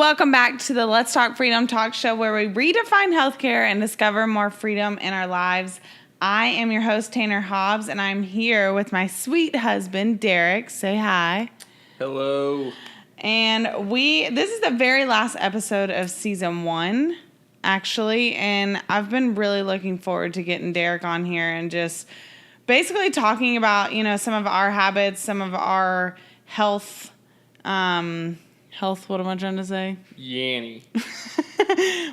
Welcome back to the Let's Talk Freedom Talkshow, where we redefine healthcare and discover more freedom in our lives. I am your host, Tanner Hobbs, and I'm here with my sweet husband, Derek. Say hi. Hello. And this is the very last episode of season 1, actually, and I've been really looking forward to getting Derek on here and just basically talking about, some of our habits, some of our health, what am I trying to say? Yanny.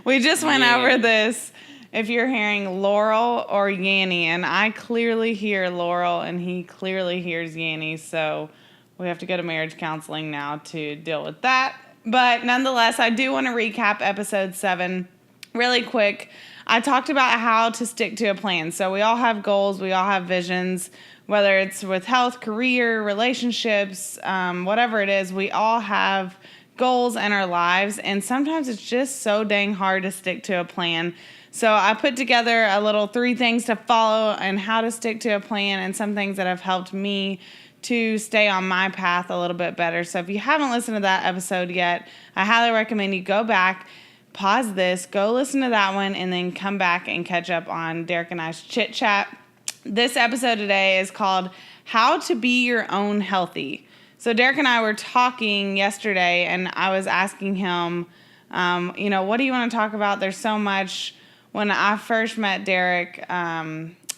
We just went over this. If you're hearing Laurel or Yanny, and I clearly hear Laurel and he clearly hears Yanny, so we have to go to marriage counseling now to deal with that. But nonetheless, I do want to recap episode 7 really quick. I talked about how to stick to a plan. So we all have goals, we all have visions, whether it's with health, career, relationships, whatever it is, we all have goals in our lives, and sometimes it's just so dang hard to stick to a plan. So I put together a little 3 things to follow and how to stick to a plan, and some things that have helped me to stay on my path a little bit better. So if you haven't listened to that episode yet, I highly recommend you go back, pause this, go listen to that one, and then come back and catch up on Derek and I's chit chat. This episode today is called How to Be Your Own Healthy. So Derek and I were talking yesterday, and I was asking him, what do you want to talk about? There's so much. When I first met Derek,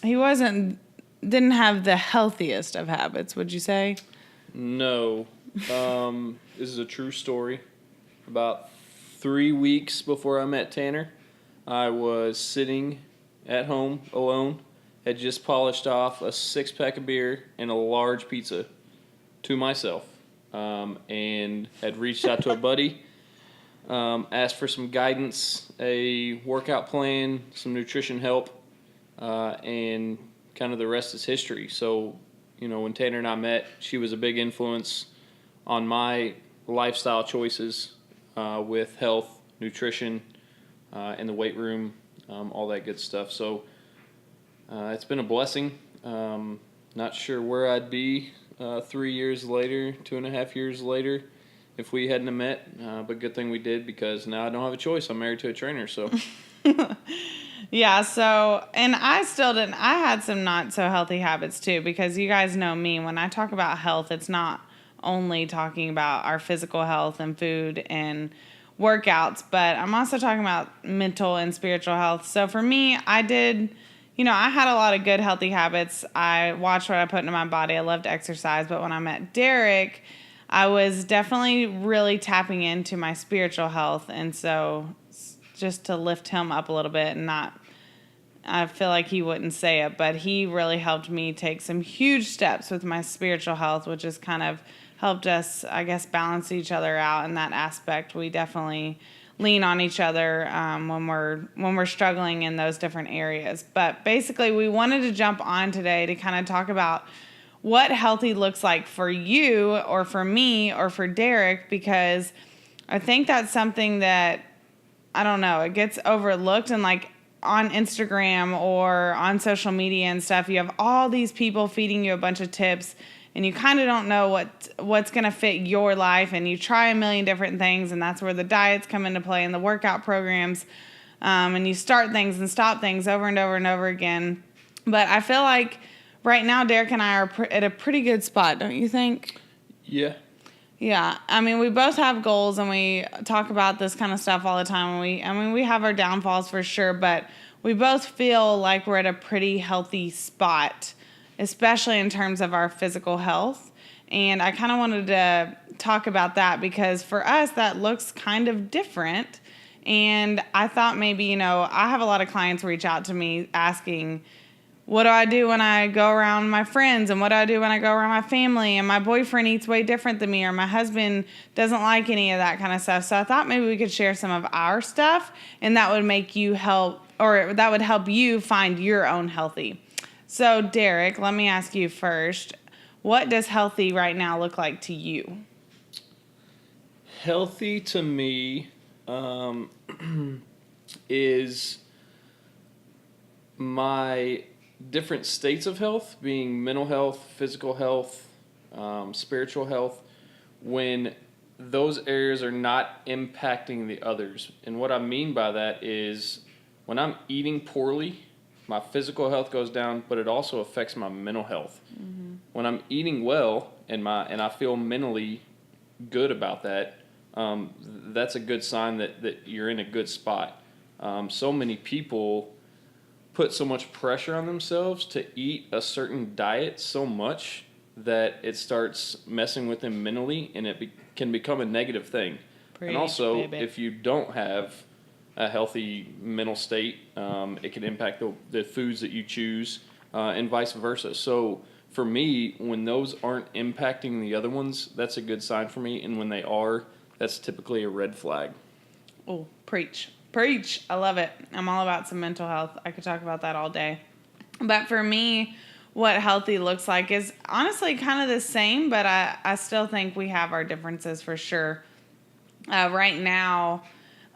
he didn't have the healthiest of habits, would you say? No. This is a true story. About 3 weeks before I met Tanner, I was sitting at home alone, had just polished off a 6-pack of beer and a large pizza to myself, and had reached out to a buddy, asked for some guidance, a workout plan, some nutrition help, and kind of the rest is history. So, when Tanner and I met, she was a big influence on my lifestyle choices with health, nutrition, in the weight room, all that good stuff. So it's been a blessing. Not sure where I'd be 3 years later, 2.5 years later, if we hadn't met, but good thing we did, because now I don't have a choice. I'm married to a trainer, so. Yeah, so, and I had some not so healthy habits too, because you guys know me, when I talk about health, it's not only talking about our physical health and food and workouts, but I'm also talking about mental and spiritual health. So for me, I had a lot of good healthy habits. I watched what I put into my body. I loved exercise, but when I met Derek, I was definitely really tapping into my spiritual health, and so just to lift him up a little bit, and I feel like he wouldn't say it, but he really helped me take some huge steps with my spiritual health, which has kind of helped us, I guess, balance each other out in that aspect. We definitely lean on each other when we're struggling in those different areas. But basically, we wanted to jump on today to kind of talk about what healthy looks like for you or for me or for Derek, because I think that's something that, I don't know, it gets overlooked. And like on Instagram or on social media and stuff, you have all these people feeding you a bunch of tips, and you kind of don't know what's going to fit your life, and you try a million different things, and that's where the diets come into play and the workout programs, and you start things and stop things over and over and over again. But I feel like right now Derek and I are at a pretty good spot, don't you think? Yeah. Yeah, I mean, we both have goals, and we talk about this kind of stuff all the time. We have our downfalls for sure, but we both feel like we're at a pretty healthy spot, especially in terms of our physical health. And I kind of wanted to talk about that, because for us, that looks kind of different. And I thought maybe, I have a lot of clients reach out to me asking, what do I do when I go around my friends, and what do I do when I go around my family, and my boyfriend eats way different than me, or my husband doesn't like any of that kind of stuff. So I thought maybe we could share some of our stuff, and that would that would help you find your own healthy. So Derek, let me ask you first, what does healthy right now look like to you? Healthy to me is my different states of health, being mental health, physical health, spiritual health, when those areas are not impacting the others. And what I mean by that is when I'm eating poorly, my physical health goes down, but it also affects my mental health. Mm-hmm. When I'm eating well and I feel mentally good about that, that's a good sign that you're in a good spot. So many people put so much pressure on themselves to eat a certain diet so much that it starts messing with them mentally, and it can become a negative thing. Preach, and also, baby. if you don't have a healthy mental state, it can impact the foods that you choose, and vice versa. So for me, when those aren't impacting the other ones, that's a good sign for me. And when they are, that's typically a red flag. Oh, preach. Preach. I love it. I'm all about some mental health. I could talk about that all day. But for me, what healthy looks like is honestly kind of the same, but I still think we have our differences for sure. Right now,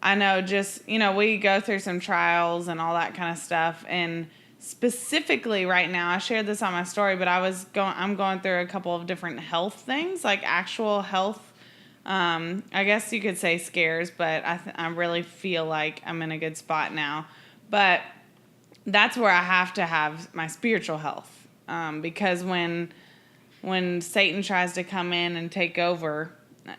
I know just, we go through some trials and all that kind of stuff. And specifically right now, I shared this on my story, but I'm going through a couple of different health things, like actual health. I guess you could say scares, but I really feel like I'm in a good spot now. But that's where I have to have my spiritual health. Because when Satan tries to come in and take over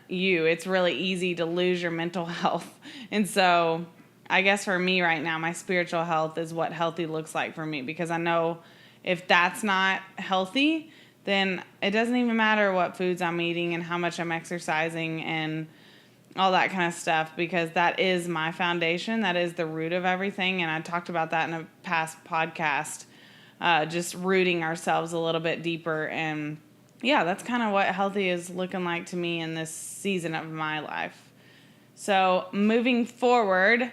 you, it's really easy to lose your mental health. And so I guess for me right now, my spiritual health is what healthy looks like for me, because I know if that's not healthy, then it doesn't even matter what foods I'm eating and how much I'm exercising and all that kind of stuff, because that is my foundation. That is the root of everything. And I talked about that in a past podcast, just rooting ourselves a little bit deeper. And yeah, that's kind of what healthy is looking like to me in this season of my life. So moving forward,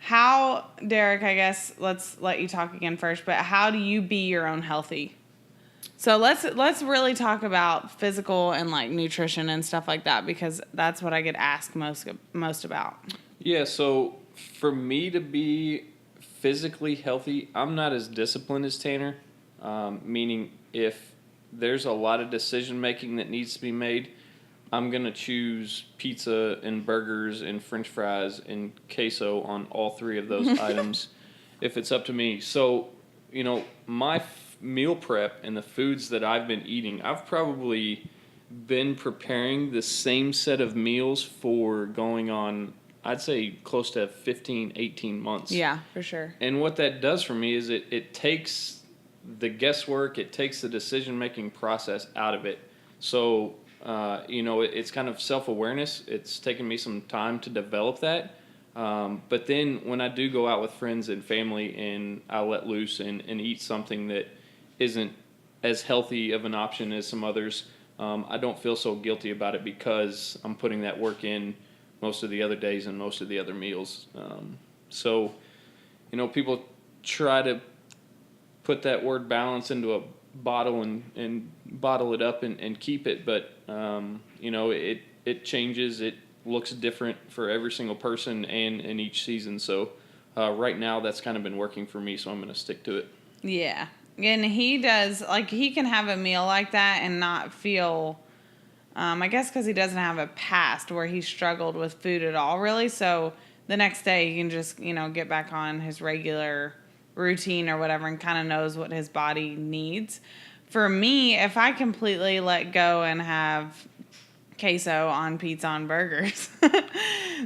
Derek, I guess let's let you talk again first, but how do you be your own healthy? So let's really talk about physical and like nutrition and stuff like that, because that's what I get asked most about. Yeah, so for me to be physically healthy, I'm not as disciplined as Tanner, meaning if there's a lot of decision making that needs to be made, I'm going to choose pizza and burgers and french fries and queso on all three of those items if it's up to me. So, my meal prep and the foods that I've been eating, I've probably been preparing the same set of meals for going on, I'd say, close to 15, 18 months. Yeah, for sure. And what that does for me is it takes the guesswork, it takes the decision-making process out of it. So, it's kind of self-awareness. It's taken me some time to develop that. But then when I do go out with friends and family and I let loose and eat something that isn't as healthy of an option as some others, I don't feel so guilty about it because I'm putting that work in most of the other days and most of the other meals. So, people try to put that word balance into a bottle and bottle it up and keep it, but it changes. It looks different for every single person and in each season. So right now that's kind of been working for me, so I'm going to stick to it. Yeah. And he does, like, he can have a meal like that and not feel, I guess because he doesn't have a past where he struggled with food at all, really. So the next day he can just, get back on his regular routine or whatever and kind of knows what his body needs. For me, if I completely let go and have queso on pizza and burgers,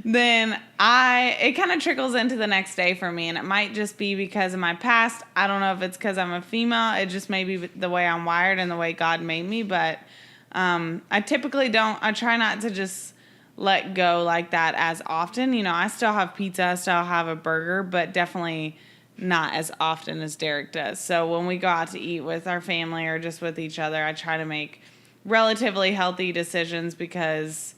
then it kind of trickles into the next day for me. And it might just be because of my past. I don't know if it's because I'm a female. It just may be the way I'm wired and the way God made me. But I typically I try not to just let go like that as often. I still have pizza, I still have a burger, but definitely not as often as Derek does. So when we go out to eat with our family or just with each other, I try to make relatively healthy decisions because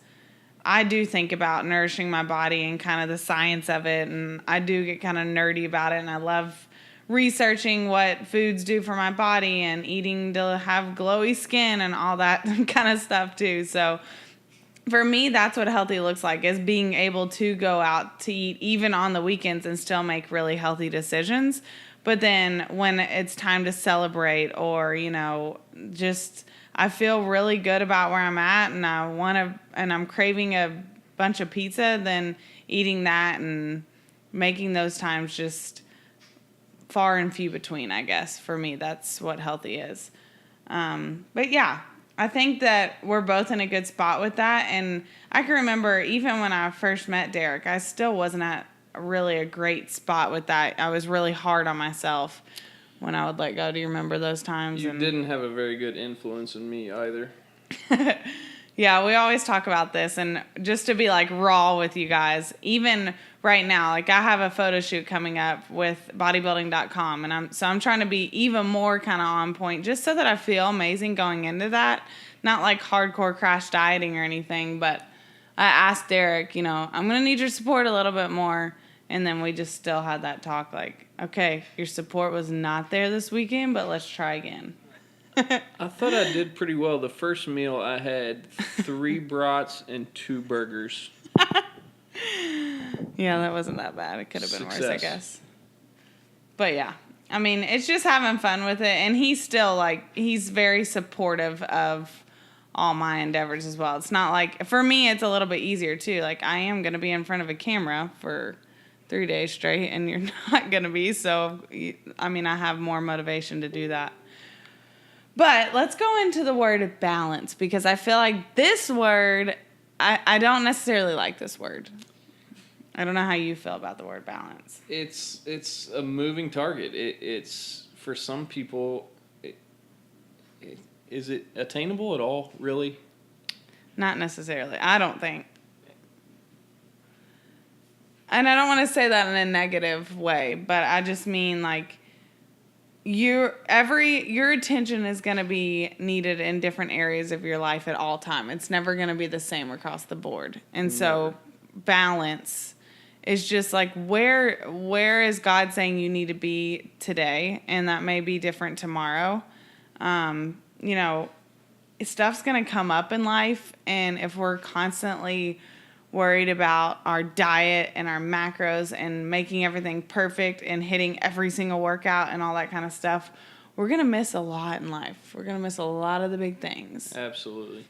I do think about nourishing my body and kind of the science of it. And I do get kind of nerdy about it. And I love researching what foods do for my body and eating to have glowy skin and all that kind of stuff too. So for me, that's what healthy looks like, is being able to go out to eat even on the weekends and still make really healthy decisions. But then when it's time to celebrate or, I feel really good about where I'm at and I'm craving a bunch of pizza, then eating that and making those times just far and few between, I guess. For me, that's what healthy is. But yeah, I think that we're both in a good spot with that. And I can remember even when I first met Derek, I still wasn't at really a great spot with that. I was really hard on myself when I would let go. Do you remember those times? You didn't have a very good influence on me either. Yeah, we always talk about this, and just to be like raw with you guys, even right now, like I have a photo shoot coming up with bodybuilding.com, and I'm trying to be even more kind of on point just so that I feel amazing going into that. Not like hardcore crash dieting or anything, but I asked Derek, I'm going to need your support a little bit more. And then we just still had that talk like, okay, your support was not there this weekend, but let's try again. I thought I did pretty well. The first meal I had 3 brats and 2 burgers. Yeah, that wasn't that bad. It could have been Success. worse, I guess. But yeah, I mean, it's just having fun with it. And he's still he's very supportive of all my endeavors as well. It's not like, for me, it's a little bit easier too. Like, I am going to be in front of a camera for 3 days straight, and you're not going to be. So, I mean, I have more motivation to do that. But let's go into the word balance, because I feel like this word, I don't necessarily like this word. I don't know how you feel about the word balance. It's a moving target. It's for some people. Is it attainable at all? Really? Not necessarily. I don't think. And I don't want to say that in a negative way, but I just mean like your attention is going to be needed in different areas of your life at all time. It's never going to be the same across the board. And so balance is just like where is God saying you need to be today, and that may be different tomorrow. Stuff's going to come up in life, and if we're constantly worried about our diet and our macros and making everything perfect and hitting every single workout and all that kind of stuff, we're going to miss a lot in life. We're going to miss a lot of the big things. Absolutely.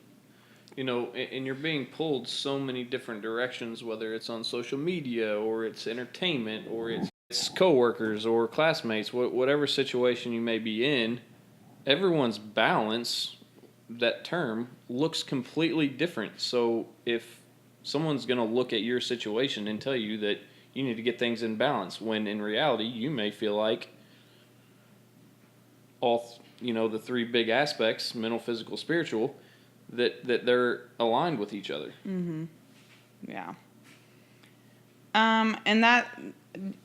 And you're being pulled so many different directions, whether it's on social media or it's entertainment or it's coworkers or classmates, whatever situation you may be in, everyone's balance, that term, looks completely different. So if someone's going to look at your situation and tell you that you need to get things in balance, when in reality you may feel like all the 3 big aspects, mental, physical, spiritual, that they're aligned with each other. Mm-hmm. Yeah. And that,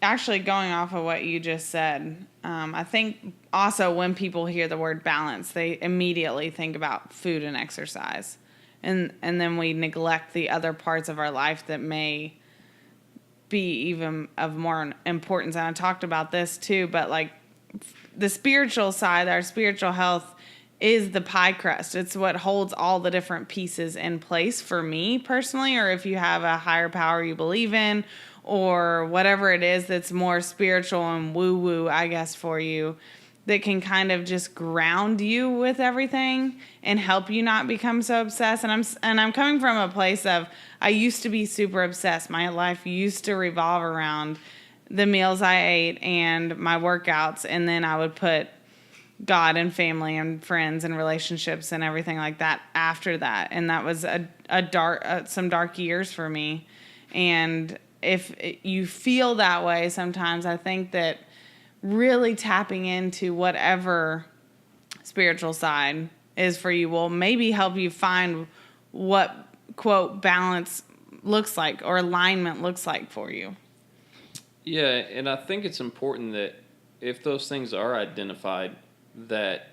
actually going off of what you just said, I think also when people hear the word balance, they immediately think about food and exercise. And then we neglect the other parts of our life that may be even of more importance. And I talked about this too, but like the spiritual side, our spiritual health is the pie crust. It's what holds all the different pieces in place for me personally, or if you have a higher power you believe in, or whatever it is that's more spiritual and woo-woo, I guess, for you, that can kind of just ground you with everything and help you not become so obsessed. And I'm coming from a place of, I used to be super obsessed. My life used to revolve around the meals I ate and my workouts, and then I would put God and family and friends and relationships and everything like that after that. And that was some dark years for me. And if you feel that way sometimes, I think that really tapping into whatever spiritual side is for you will maybe help you find what, quote, balance looks like or alignment looks like for you. Yeah, and I think it's important that if those things are identified, that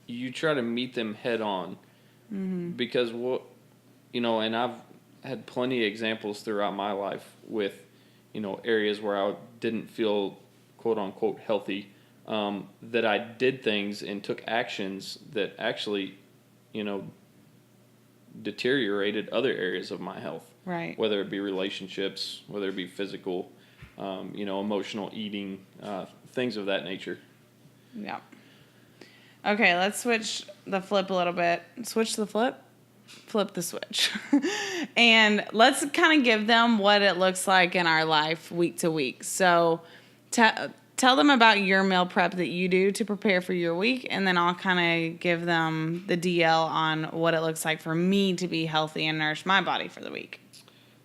you try to meet them head on. Mm-hmm. Because and I've had plenty of examples throughout my life with, areas where I didn't feel quote unquote healthy, that I did things and took actions that actually, deteriorated other areas of my health. Right. Whether it be relationships, whether it be physical, emotional eating, things of that nature. Yeah. Okay, let's switch the flip a little bit. Switch the flip? Flip the switch. And let's kind of give them what it looks like in our life week to week. So tell them about your meal prep that you do to prepare for your week, and then I'll kind of give them the DL on what it looks like for me to be healthy and nourish my body for the week.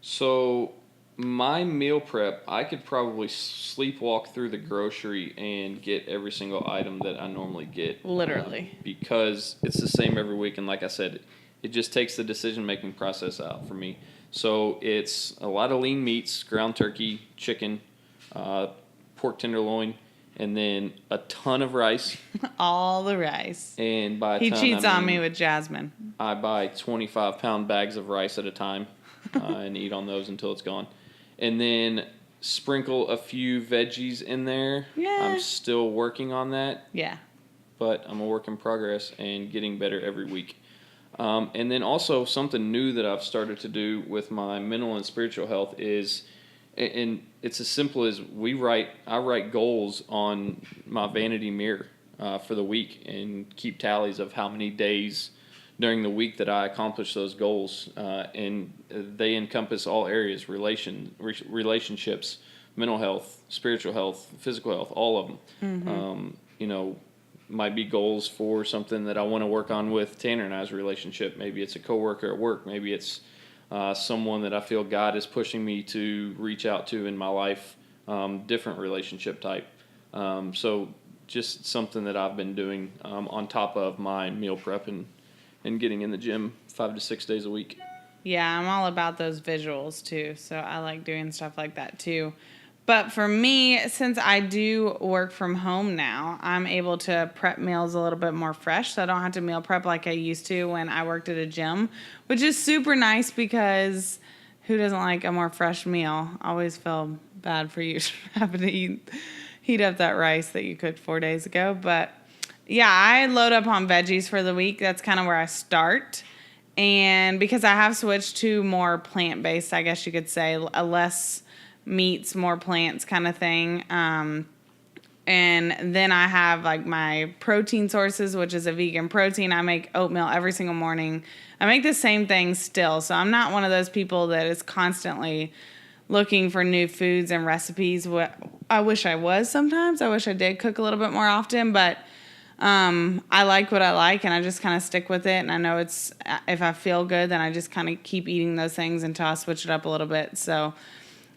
So my meal prep, I could probably sleepwalk through the grocery and get every single item that I normally get. Literally. Because it's the same every week, and like I said, it just takes the decision-making process out for me. So it's a lot of lean meats, ground turkey, chicken, pork tenderloin, and then a ton of rice. All the rice. And by he ton, cheats I on mean, me with Jasmine. I buy 25-pound bags of rice at a time and eat on those until it's gone. And then sprinkle a few veggies in there. Yeah. I'm still working on that. Yeah. But I'm a work in progress and getting better every week. And then also something new that I've started to do with my mental and spiritual health is, and it's as simple as I write goals on my vanity mirror for the week and keep tallies of how many days during the week that I accomplish those goals. And they encompass all areas, relationships, mental health, spiritual health, physical health, all of them. Mm-hmm. Might be goals for something that I want to work on with Tanner and I's relationship. Maybe it's a coworker at work. Maybe it's someone that I feel God is pushing me to reach out to in my life, different relationship type. So just something that I've been doing on top of my meal prep and getting in the gym 5 to 6 days a week. Yeah, I'm all about those visuals too, so I like doing stuff like that too. But for me, since I do work from home now, I'm able to prep meals a little bit more fresh, so I don't have to meal prep like I used to when I worked at a gym, which is super nice because who doesn't like a more fresh meal? I always feel bad for you having to heat up that rice that you cooked 4 days ago. But yeah, I load up on veggies for the week. That's kind of where I start. And because I have switched to more plant-based, I guess you could say, a less meats, more plants kind of thing. And then I have like my protein sources, which is a vegan protein. I make oatmeal every single morning. I make the same thing still. So I'm not one of those people that is constantly looking for new foods and recipes. I wish I was sometimes. I wish I did cook a little bit more often, but I like what I like, and I just kind of stick with it. And I know if I feel good, then I just kind of keep eating those things until I switch it up a little bit. So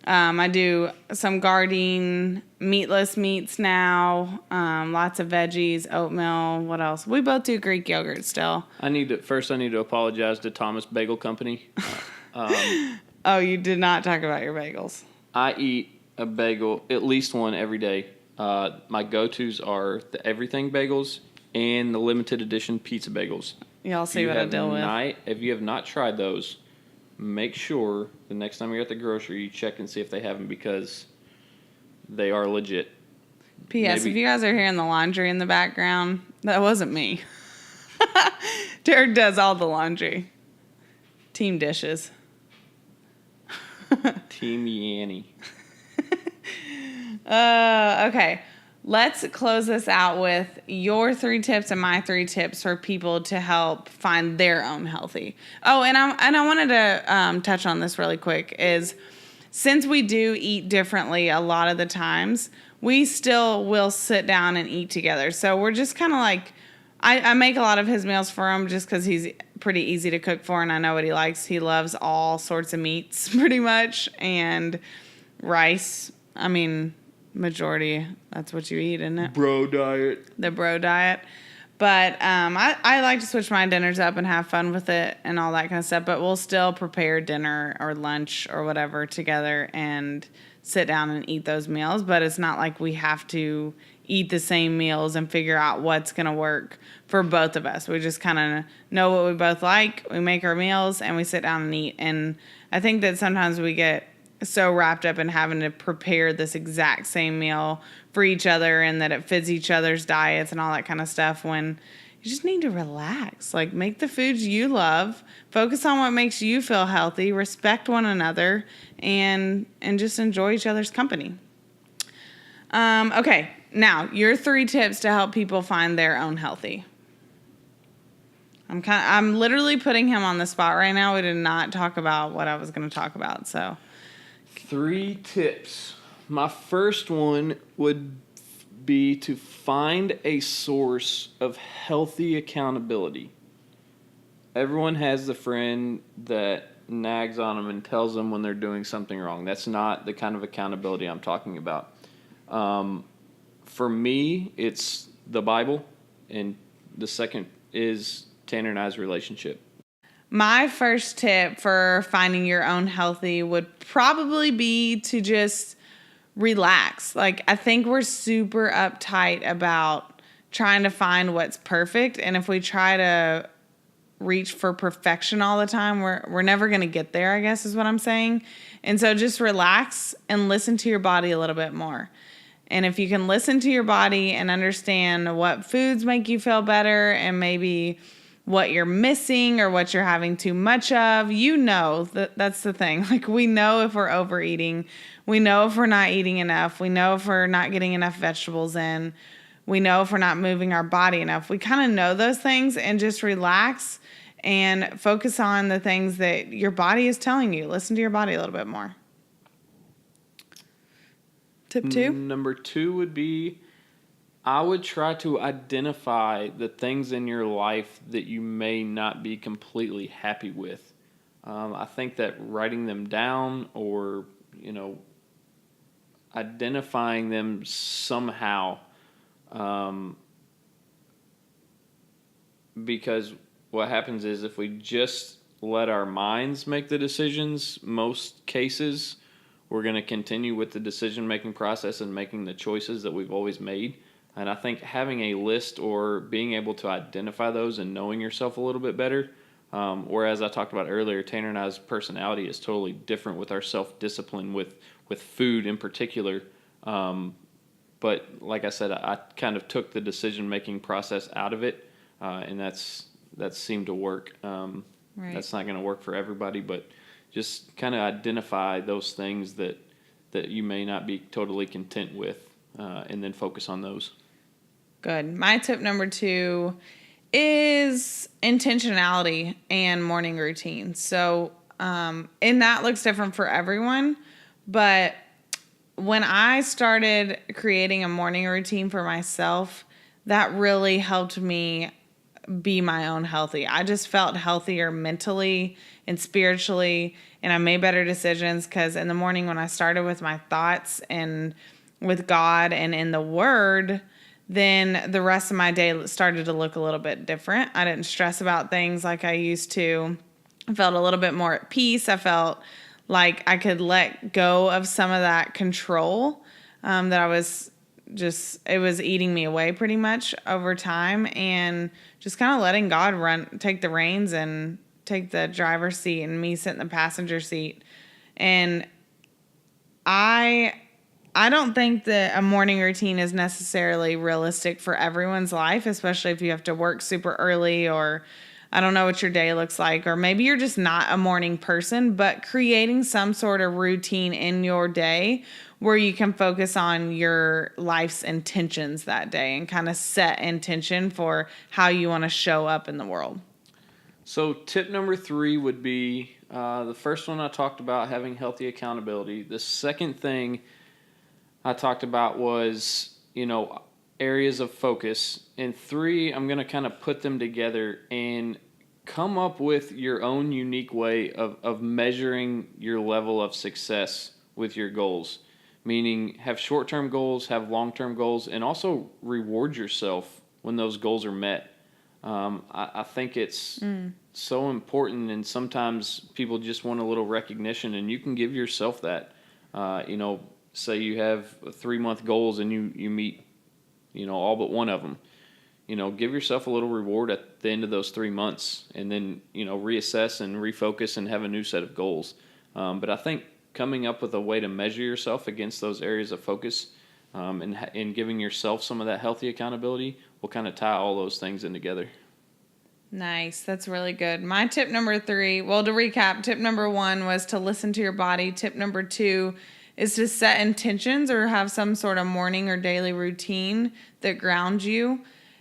I do some gardening, meatless meats now, lots of veggies, oatmeal. What else? We both do Greek yogurt still. I need to apologize to Thomas Bagel Company. Oh, you did not talk about your bagels. I eat a bagel, at least one every day. My go-tos are the everything bagels and the limited edition pizza bagels. Y'all see what I deal with. If you have not tried those, make sure the next time you're at the grocery, you check and see if they have them, because they are legit. P.S. If you guys are hearing the laundry in the background, that wasn't me. Derek does all the laundry. Team dishes. Team Yanny. Okay. Let's close this out with your 3 tips and my 3 tips for people to help find their own healthy. Oh, and I wanted to touch on this really quick is, since we do eat differently a lot of the times, we still will sit down and eat together. So we're just kind of like, I make a lot of his meals for him just because he's pretty easy to cook for, and I know what he likes. He loves all sorts of meats pretty much, and rice. I mean, majority, that's what you eat, isn't it? Bro diet. The bro diet. But I like to switch my dinners up and have fun with it and all that kind of stuff. But we'll still prepare dinner or lunch or whatever together and sit down and eat those meals. But it's not like we have to eat the same meals and figure out what's going to work for both of us. We just kind of know what we both like. We make our meals and we sit down and eat. And I think that sometimes we get so wrapped up in having to prepare this exact same meal for each other and that it fits each other's diets and all that kind of stuff, when you just need to relax. Like, make the foods you love, focus on what makes you feel healthy, respect one another, and just enjoy each other's company. Okay, now your 3 tips to help people find their own healthy. I'm literally putting him on the spot right now. We did not talk about what I was going to talk about. So 3 tips. My first one would be to find a source of healthy accountability. Everyone has the friend that nags on them and tells them when they're doing something wrong. That's not the kind of accountability I'm talking about. For me, it's the Bible, and the second is Tanner and I's relationship. my first tip for finding your own healthy would probably be to just relax. Like, I think we're super uptight about trying to find what's perfect. And if we try to reach for perfection all the time, we're never going to get there, I guess is what I'm saying. And so just relax and listen to your body a little bit more. And if you can listen to your body and understand what foods make you feel better and maybe what you're missing or what you're having too much of, that's the thing. Like, we know if we're overeating, we know if we're not eating enough, we know if we're not getting enough vegetables in, we know if we're not moving our body enough. We kind of know those things, and just relax and focus on the things that your body is telling you. Listen to your body a little bit more. Tip 2? Number 2 would be, I would try to identify the things in your life that you may not be completely happy with. I think that writing them down or, identifying them somehow, because what happens is if we just let our minds make the decisions, most cases, we're going to continue with the decision-making process and making the choices that we've always made. And I think having a list or being able to identify those and knowing yourself a little bit better, whereas I talked about earlier, Tanner and I's personality is totally different with our self-discipline with food in particular. But like I said, I kind of took the decision-making process out of it, and that seemed to work. Right. That's not going to work for everybody, but just kind of identify those things that you may not be totally content with, and then focus on those. Good. My tip number 2 is intentionality and morning routine. So, and that looks different for everyone, but when I started creating a morning routine for myself, that really helped me be my own healthy. I just felt healthier mentally and spiritually, and I made better decisions because in the morning when I started with my thoughts and with God and in the Word, then the rest of my day started to look a little bit different. I didn't stress about things like I used to. I felt a little bit more at peace. I felt like I could let go of some of that control that I was it was eating me away pretty much over time, and just kind of letting God take the reins and take the driver's seat and me sit in the passenger seat. And I don't think that a morning routine is necessarily realistic for everyone's life, especially if you have to work super early, or I don't know what your day looks like, or maybe you're just not a morning person, but creating some sort of routine in your day where you can focus on your life's intentions that day and kind of set intention for how you want to show up in the world. So tip number 3 would be, the first one I talked about, having healthy accountability. The second thing I talked about was, areas of focus. And 3, I'm going to kind of put them together and come up with your own unique way of measuring your level of success with your goals. Meaning, have short-term goals, have long-term goals, and also reward yourself when those goals are met. I think it's so important, and sometimes people just want a little recognition, and you can give yourself that. Say you have 3-month goals and you meet, all but one of them. Give yourself a little reward at the end of those 3 months, and then, reassess and refocus and have a new set of goals. But I think coming up with a way to measure yourself against those areas of focus, and giving yourself some of that healthy accountability will kind of tie all those things in together. Nice. That's really good. My tip number 3, well, to recap, tip number 1 was to listen to your body. Tip number 2 is to set intentions or have some sort of morning or daily routine that grounds you.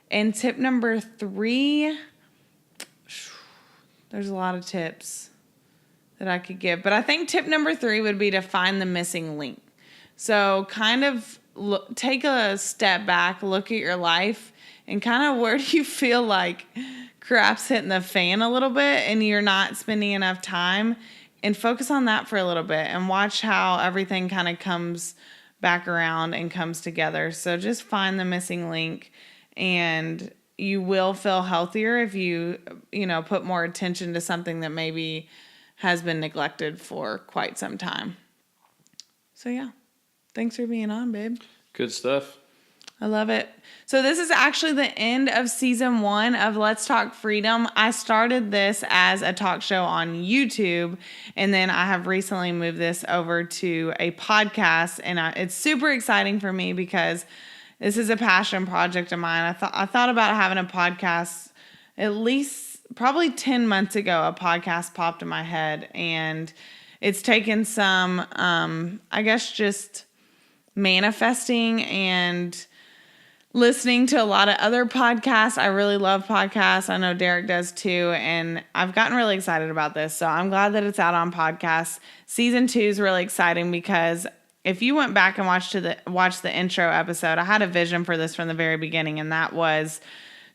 And tip number 3, There's a lot of tips that I could give. But I think tip number 3 would be to find the missing link. So kind of take a step back, look at your life, and kind of where do you feel like crap's hitting the fan a little bit and you're not spending enough time, and focus on that for a little bit and watch how everything kind of comes back around and comes together. So just find the missing link, and you will feel healthier if you put more attention to something that maybe has been neglected for quite some time. So yeah, thanks for being on, babe. Good stuff. I love it. So this is actually the end of season 1 of Let's Talk Freedom. I started this as a talk show on YouTube, and then I have recently moved this over to a podcast, and it's super exciting for me because this is a passion project of mine. I thought about having a podcast at least probably 10 months ago. A podcast popped in my head, and it's taken some, I guess, just manifesting and listening to a lot of other podcasts. I really love podcasts. I know Derek does too. And I've gotten really excited about this. So I'm glad that it's out on podcasts. Season 2 is really exciting because if you went back and watched the intro episode, I had a vision for this from the very beginning. And that was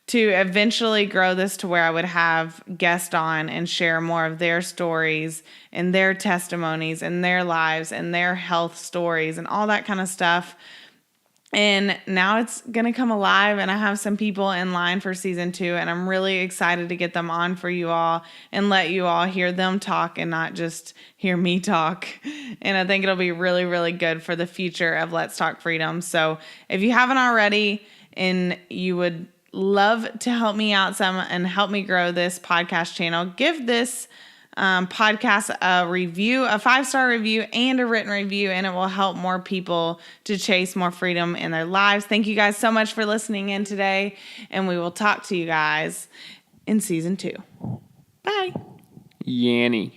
to eventually grow this to where I would have guests on and share more of their stories and their testimonies and their lives and their health stories and all that kind of stuff. And now it's going to come alive, and I have some people in line for season 2, and I'm really excited to get them on for you all and let you all hear them talk and not just hear me talk. And I think it'll be really, really good for the future of Let's Talk Freedom. So if you haven't already and you would love to help me out some and help me grow this podcast channel, give this podcast a review, a 5-star review and a written review, and it will help more people to chase more freedom in their lives. Thank you guys so much for listening in today, and we will talk to you guys in season 2. Bye. Yanny.